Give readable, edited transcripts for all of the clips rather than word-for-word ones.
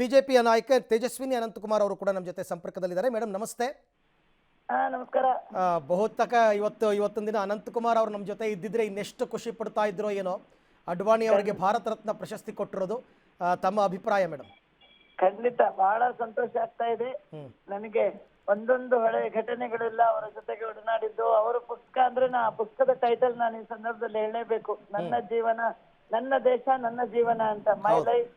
ಬಿಜೆಪಿಯ ನಾಯಕ ತೇಜಸ್ವಿನಿ ಅನಂತಕುಮಾರ್ ಅವರು ಕೂಡ ನಮ್ಮ ಜೊತೆ ಸಂಪರ್ಕದಲ್ಲಿದ್ದಾರೆ. ಮೇಡಮ್ ನಮಸ್ತೆ. ನಮಸ್ಕಾರ. ಬಹುತೇಕ ಇವತ್ತಿನ ದಿನ ಅನಂತಕುಮಾರ್ ಅವರು ನಮ್ಮ ಜೊತೆ ಇದ್ದಿದ್ರೆ ಇನ್ನೆಷ್ಟು ಖುಷಿ ಪಡ್ತಾ ಇದ್ರೋ ಏನೋ. ಅಡ್ವಾಣಿ ಅವರಿಗೆ ಭಾರತ ರತ್ನ ಪ್ರಶಸ್ತಿ ಕೊಟ್ಟಿರೋದು, ತಮ್ಮ ಅಭಿಪ್ರಾಯ ಮೇಡಮ್? ಖಂಡಿತ ಬಹಳ ಸಂತೋಷ ಆಗ್ತಾ ಇದೆ ನನಗೆ. ಒಂದೊಂದು ಹಳೆ ಘಟನೆಗಳೆಲ್ಲ ಅವರ ಜೊತೆಗೆ ಒಡನಾಡಿದ್ದು. ಅವರ ಪುಸ್ತಕ ಅಂದ್ರೆ ಆ ಪುಸ್ತಕದ ಟೈಟಲ್ ನಾನು ಈ ಸಂದರ್ಭದಲ್ಲಿ ಹೇಳಲೇಬೇಕು. ನನ್ನ ಜೀವನ ನನ್ನ ದೇಶ ನನ್ನ ಜೀವನ ಅಂತ, ಮೈ ಲೈಫ್.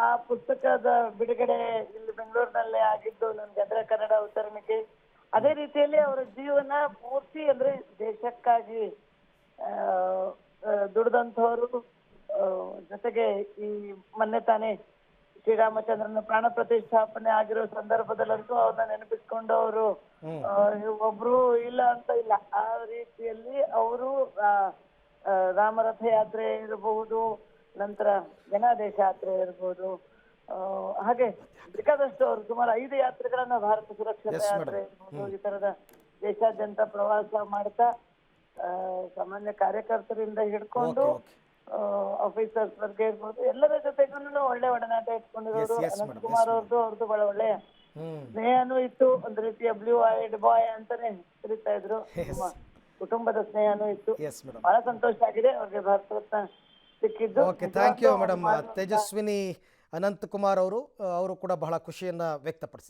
ಆ ಪುಸ್ತಕದ ಬಿಡುಗಡೆ ಇಲ್ಲಿ ಬೆಂಗಳೂರಿನಲ್ಲೇ ಆಗಿದ್ದು ನನ್ಗೆ ಅದರ ಕನ್ನಡ ಉತ್ತರಣಿಕೆ. ಅದೇ ರೀತಿಯಲ್ಲಿ ಅವರ ಜೀವನ ಪೂರ್ತಿ ಅಂದ್ರೆ ದೇಶಕ್ಕಾಗಿ ದುಡಿದಂಥವರು. ಜೊತೆಗೆ ಈ ಮೊನ್ನೆ ತಾನೇ ಶ್ರೀರಾಮಚಂದ್ರನ ಪ್ರಾಣ ಪ್ರತಿಷ್ಠಾಪನೆ ಆಗಿರೋ ಸಂದರ್ಭದಲ್ಲಂತೂ ಅವ್ರನ್ನ ನೆನಪಿಸ್ಕೊಂಡು ಅವರು ಒಬ್ರು ಇಲ್ಲ ಅಂತ ಇಲ್ಲ. ಆ ರೀತಿಯಲ್ಲಿ ಅವರು ರಾಮರಥ ಯಾತ್ರೆ ಇರಬಹುದು, ನಂತರ ಜನಾದೇಶ ಯಾತ್ರೆ ಇರಬಹುದು, ಹಾಗೆ ಬೇಕಾದಷ್ಟು ಅವರು ಸುಮಾರು 5 ಯಾತ್ರೆಗಳನ್ನ ಭಾರತ ಸುರಕ್ಷತಾ ಯಾತ್ರೆ ಇರ್ಬೋದು, ಈ ತರದ ದೇಶಾದ್ಯಂತ ಪ್ರವಾಸ ಮಾಡ್ತಾ ಸಾಮಾನ್ಯ ಕಾರ್ಯಕರ್ತರಿಂದ ಹಿಡ್ಕೊಂಡು ಆಫೀಸರ್ಸ್ ವರ್ಗ ಇರ್ಬೋದು ಎಲ್ಲರ ಜೊತೆಗೂ ಒಳ್ಳೆ ಒಡನಾಟ ಇಟ್ಕೊಂಡಿರೋರು. ಅನಂತಕುಮಾರ್ ಅವ್ರದ್ದು ಬಹಳ ಒಳ್ಳೆಯ ಸ್ನೇಹನೂ ಇತ್ತು. ಒಂದು ರೀತಿಯ ಬ್ಲೂ ಐಡ್ ಬಾಯ್ ಅಂತಾನೆ ಕರೀತಾ ಇದ್ರು. ಕುಟುಂಬದ ಸ್ನೇಹನೂ ಇತ್ತು. ಬಹಳ ಸಂತೋಷ ಆಗಿದೆ ಅವ್ರಿಗೆ ಭಾರತ ರತ್ನ ಸಿಕ್ಕಿದ್ದು. Thank you madam. Tejaswini Ananthkumar ಅವರು ಕೂಡ ಬಹಳ ಖುಷಿಯನ್ನ ವ್ಯಕ್ತಪಡಿಸಿದ್ದಾರೆ.